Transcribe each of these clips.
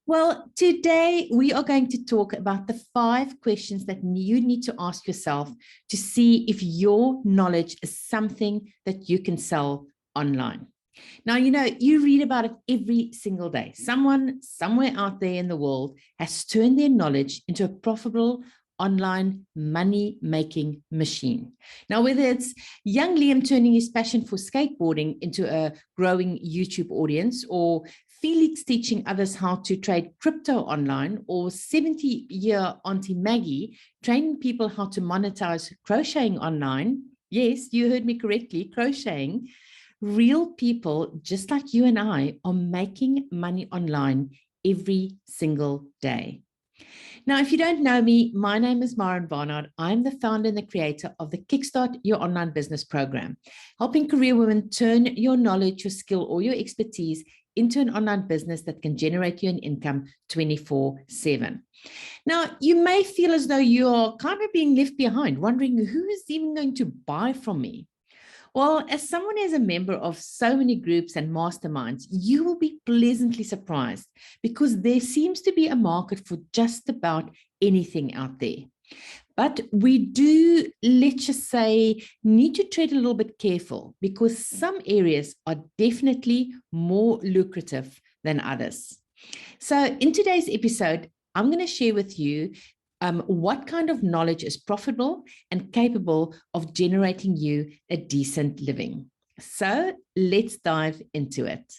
Well, today we are going to talk about the 5 questions that you need to ask yourself to see if your knowledge is something that you can sell online. Now, you read about it every single day. Someone somewhere out there in the world has turned their knowledge into a profitable online money-making machine. Now, whether it's young Liam turning his passion for skateboarding into a growing YouTube audience, or Felix teaching others how to trade crypto online, or 70-year Auntie Maggie training people how to monetize crocheting online. Yes, you heard me correctly, crocheting. Real people just like you and I are making money online every single day. Now, if you don't know me, my name is Maren Barnard. I'm the founder and the creator of the Kickstart Your Online Business program, helping career women turn your knowledge, your skill, or your expertise into an online business that can generate you an income 24/7. Now, you may feel as though you're kind of being left behind, wondering who is even going to buy from me. Well, as someone who's a member of so many groups and masterminds, you will be pleasantly surprised because there seems to be a market for just about anything out there. But we do, let's just say, need to tread a little bit careful because some areas are definitely more lucrative than others. So in today's episode, I'm going to share with you what kind of knowledge is profitable and capable of generating you a decent living. So let's dive into it.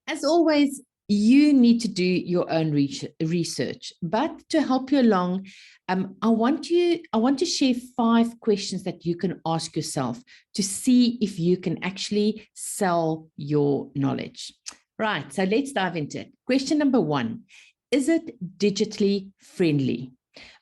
As always, you need to do your own research, but to help you along, I want to share 5 questions that you can ask yourself to see if you can actually sell your knowledge. Right, so let's dive into it. Question number 1, is it digitally friendly?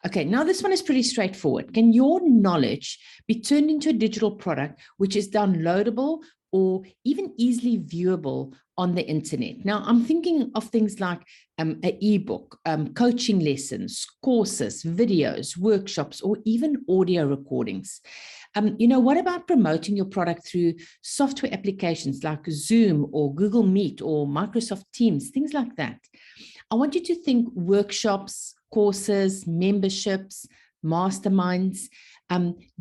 Okay, now this one is pretty straightforward. Can your knowledge be turned into a digital product which is downloadable or even easily viewable on the internet? Now, I'm thinking of things like an ebook, coaching lessons, courses, videos, workshops, or even audio recordings. What about promoting your product through software applications like Zoom or Google Meet or Microsoft Teams, things like that? I want you to think workshops, courses, memberships, masterminds,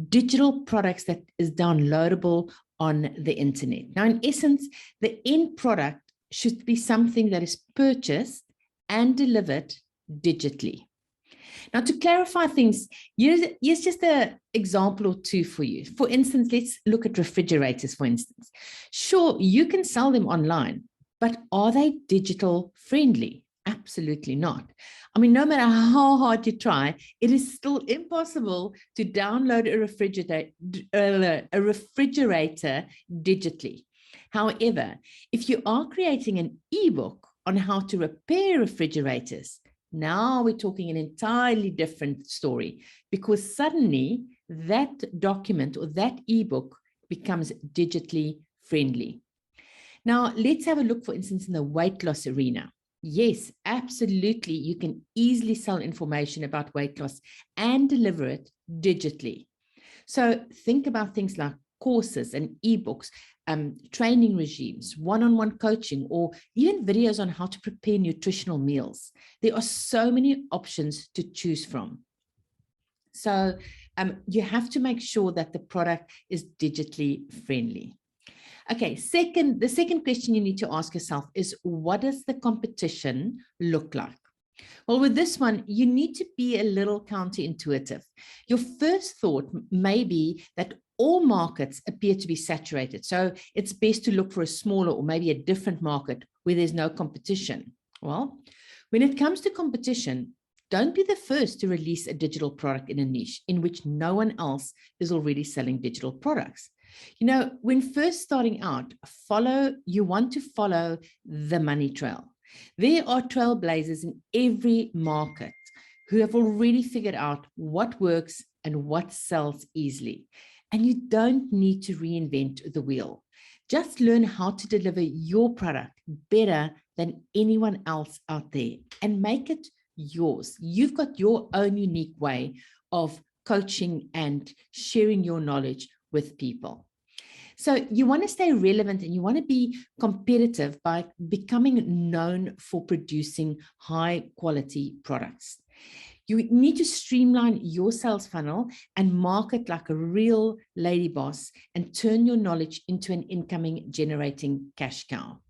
digital products that is downloadable on the internet. Now, in essence, the end product should be something that is purchased and delivered digitally. Now, to clarify things, here's just an example or two for you. For instance, let's look at refrigerators, for instance. Sure, you can sell them online, but are they digital friendly? Absolutely not. I mean, no matter how hard you try, it is still impossible to download a refrigerator digitally. However, if you are creating an ebook on how to repair refrigerators, now we're talking an entirely different story, because suddenly that document or that ebook becomes digitally friendly. Now, let's have a look, for instance, in the weight loss arena. Yes, absolutely. You can easily sell information about weight loss and deliver it digitally. So think about things like courses and ebooks, training regimes, one-on-one coaching, or even videos on how to prepare nutritional meals. There are so many options to choose from. So you have to make sure that the product is digitally friendly. Okay, the second question you need to ask yourself is, what does the competition look like? Well, with this one, you need to be a little counterintuitive. Your first thought may be that all markets appear to be saturated, so it's best to look for a smaller or maybe a different market where there's no competition. Well, when it comes to competition, don't be the first to release a digital product in a niche in which no one else is already selling digital products. When first starting out, you want to follow the money trail. There are trailblazers in every market who have already figured out what works and what sells easily. And you don't need to reinvent the wheel. Just learn how to deliver your product better than anyone else out there and make it yours. You've got your own unique way of coaching and sharing your knowledge with people. So you want to stay relevant and you want to be competitive by becoming known for producing high quality products. You need to streamline your sales funnel and market like a real lady boss and turn your knowledge into an incoming generating cash cow.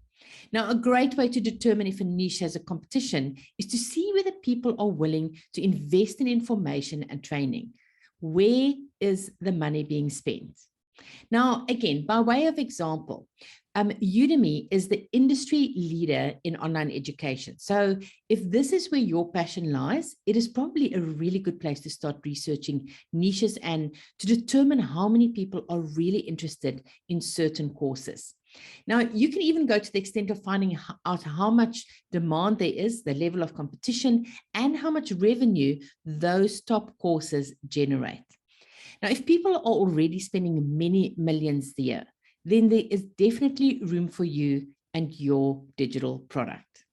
Now, a great way to determine if a niche has a competition is to see whether people are willing to invest in information and training. Where is the money being spent? Now, again, by way of example, Udemy is the industry leader in online education. So if this is where your passion lies, it is probably a really good place to start researching niches and to determine how many people are really interested in certain courses. Now, you can even go to the extent of finding out how much demand there is, the level of competition, and how much revenue those top courses generate. Now, if people are already spending many millions a year, then there is definitely room for you and your digital product.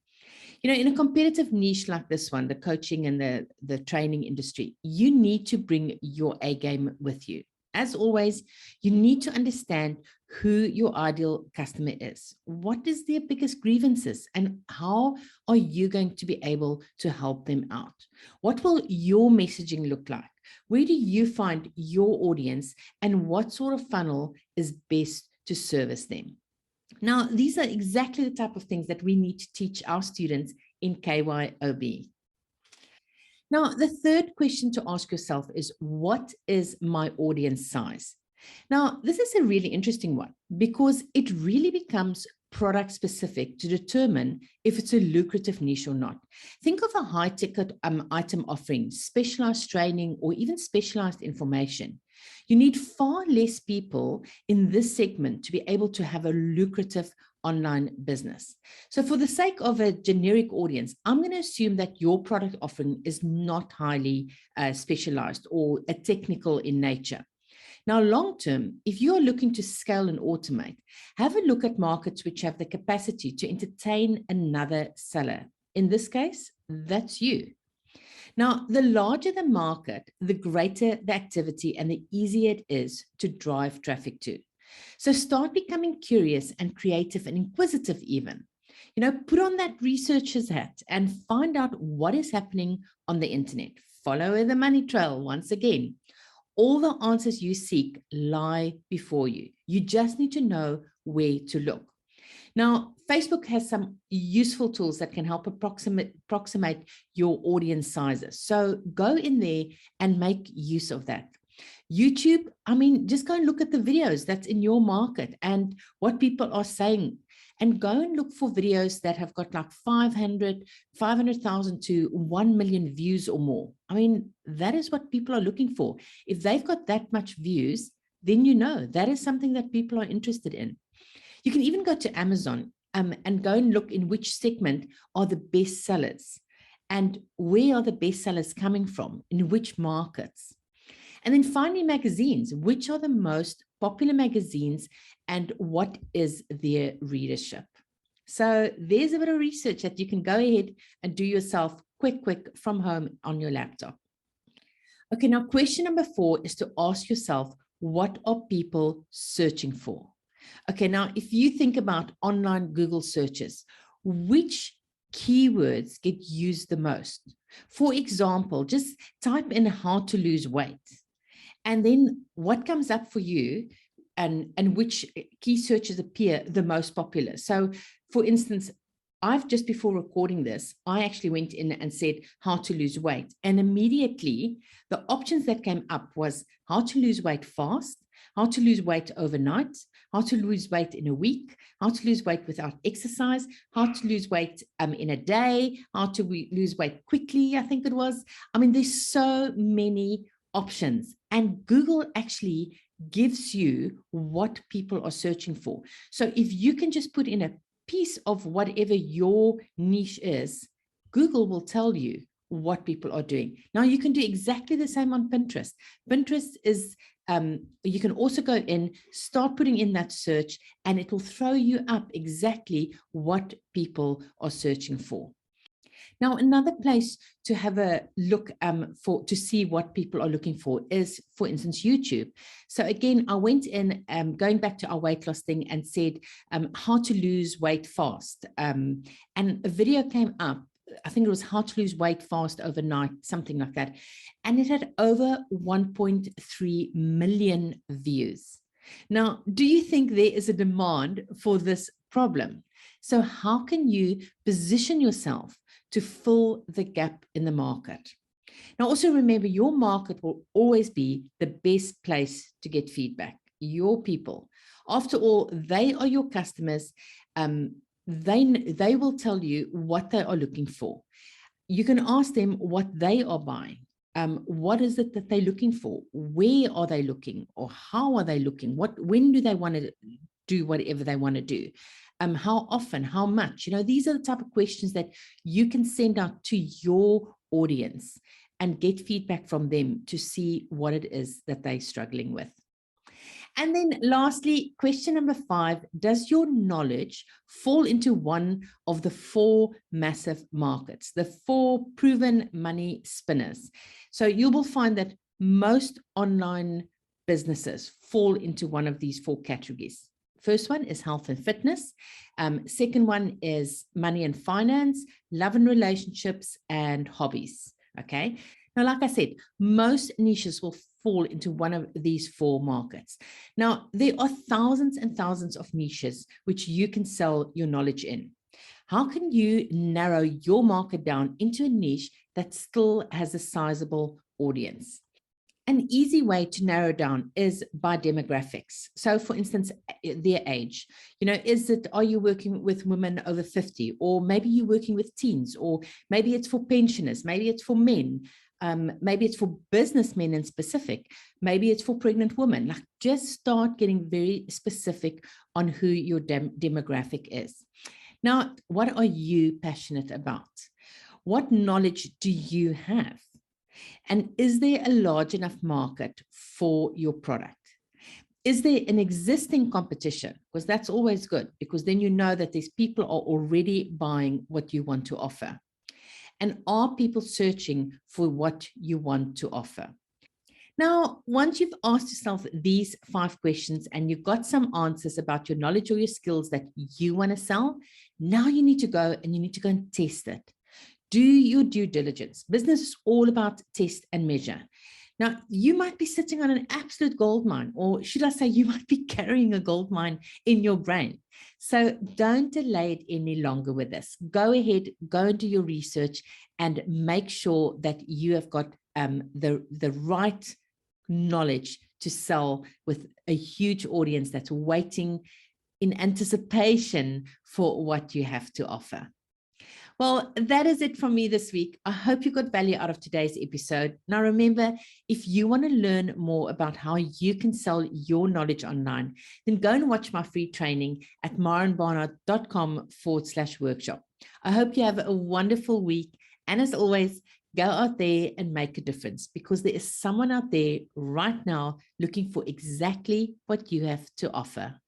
You know, in a competitive niche like this one, the coaching and the training industry, you need to bring your A game with you. As always, you need to understand who your ideal customer is. What is their biggest grievances and how are you going to be able to help them out? What will your messaging look like? Where do you find your audience and what sort of funnel is best to service them? Now, these are exactly the type of things that we need to teach our students in KYOB. Now, the third question to ask yourself is, what is my audience size? Now, this is a really interesting one because it really becomes product specific to determine if it's a lucrative niche or not. Think of a high ticket item offering, specialized training, or even specialized information. You need far less people in this segment to be able to have a lucrative online business. So for the sake of a generic audience, I'm going to assume that your product offering is not highly specialized or technical in nature. Now, long term, if you're looking to scale and automate, have a look at markets which have the capacity to entertain another seller. In this case, that's you. Now, the larger the market, the greater the activity and the easier it is to drive traffic to. So start becoming curious and creative and inquisitive even. You know, put on that researcher's hat and find out what is happening on the internet. Follow the money trail once again. All the answers you seek lie before you. You just need to know where to look. Now, Facebook has some useful tools that can help approximate your audience sizes. So go in there and make use of that. YouTube, I mean, just go and look at the videos that's in your market and what people are saying. And go and look for videos that have got like 500,000 to 1 million views or more. I mean, that is what people are looking for. If they've got that much views, then you know that is something that people are interested in. You can even go to Amazon and go and look in which segment are the best sellers and where are the best sellers coming from, in which markets. And then finally, magazines, which are the most popular magazines and what is their readership. So there's a bit of research that you can go ahead and do yourself quick from home on your laptop. Okay, now question number 4 is to ask yourself, what are people searching for? Okay, now if you think about online Google searches, which keywords get used the most? For example, just type in how to lose weight. And then what comes up for you and which key searches appear the most popular. So for instance, I've just before recording this, I actually went in and said how to lose weight. And immediately the options that came up was how to lose weight fast, how to lose weight overnight, how to lose weight in a week, how to lose weight without exercise, how to lose weight in a day, how to lose weight quickly, I think it was. I mean, there's so many options and Google actually gives you what people are searching for. So if you can just put in a piece of whatever your niche is, Google will tell you what people are doing. Now you can do exactly the same on Pinterest. Pinterest is, you can also go in, start putting in that search and it will throw you up exactly what people are searching for. Now, another place to have a look to see what people are looking for is, for instance, YouTube. So again, I went in, going back to our weight loss thing, and said how to lose weight fast. And a video came up. I think it was how to lose weight fast overnight, something like that. And it had over 1.3 million views. Now, do you think there is a demand for this problem? So how can you position yourself to fill the gap in the market? Now, also remember, your market will always be the best place to get feedback. Your people. After all, they are your customers. They will tell you what they are looking for. You can ask them what they are buying. What is it that they're looking for? Where are they looking? Or how are they looking? When do they want to do whatever they want to do? How often? How much? These are the type of questions that you can send out to your audience and get feedback from them to see what it is that they're struggling with. And then lastly, question number 5, does your knowledge fall into one of the 4 massive markets, the 4 proven money spinners? So you will find that most online businesses fall into one of these 4 categories. First one is health and fitness. Second one is money and finance, love and relationships, and hobbies. Okay. Now, like I said, most niches will fall into one of these 4 markets. Now, there are thousands and thousands of niches which you can sell your knowledge in. How can you narrow your market down into a niche that still has a sizable audience? An easy way to narrow down is by demographics. So for instance, their age, are you working with women over 50, or maybe you're working with teens, or maybe it's for pensioners, maybe it's for men, maybe it's for businessmen in specific, maybe it's for pregnant women. Like, just start getting very specific on who your demographic is. Now, what are you passionate about? What knowledge do you have? And is there a large enough market for your product? Is there an existing competition? Because that's always good, because then you know that these people are already buying what you want to offer. And are people searching for what you want to offer? Now, once you've asked yourself these 5 questions and you've got some answers about your knowledge or your skills that you want to sell, now you need to go and test it. Do your due diligence. Business is all about test and measure. Now, you might be sitting on an absolute gold mine, or should I say, you might be carrying a gold mine in your brain. So don't delay it any longer with this. Go ahead, go and do your research and make sure that you have got the right knowledge to sell with a huge audience that's waiting in anticipation for what you have to offer. Well, that is it from me this week. I hope you got value out of today's episode. Now, remember, if you want to learn more about how you can sell your knowledge online, then go and watch my free training at marenbarnard.com/workshop. I hope you have a wonderful week. And as always, go out there and make a difference, because there is someone out there right now looking for exactly what you have to offer.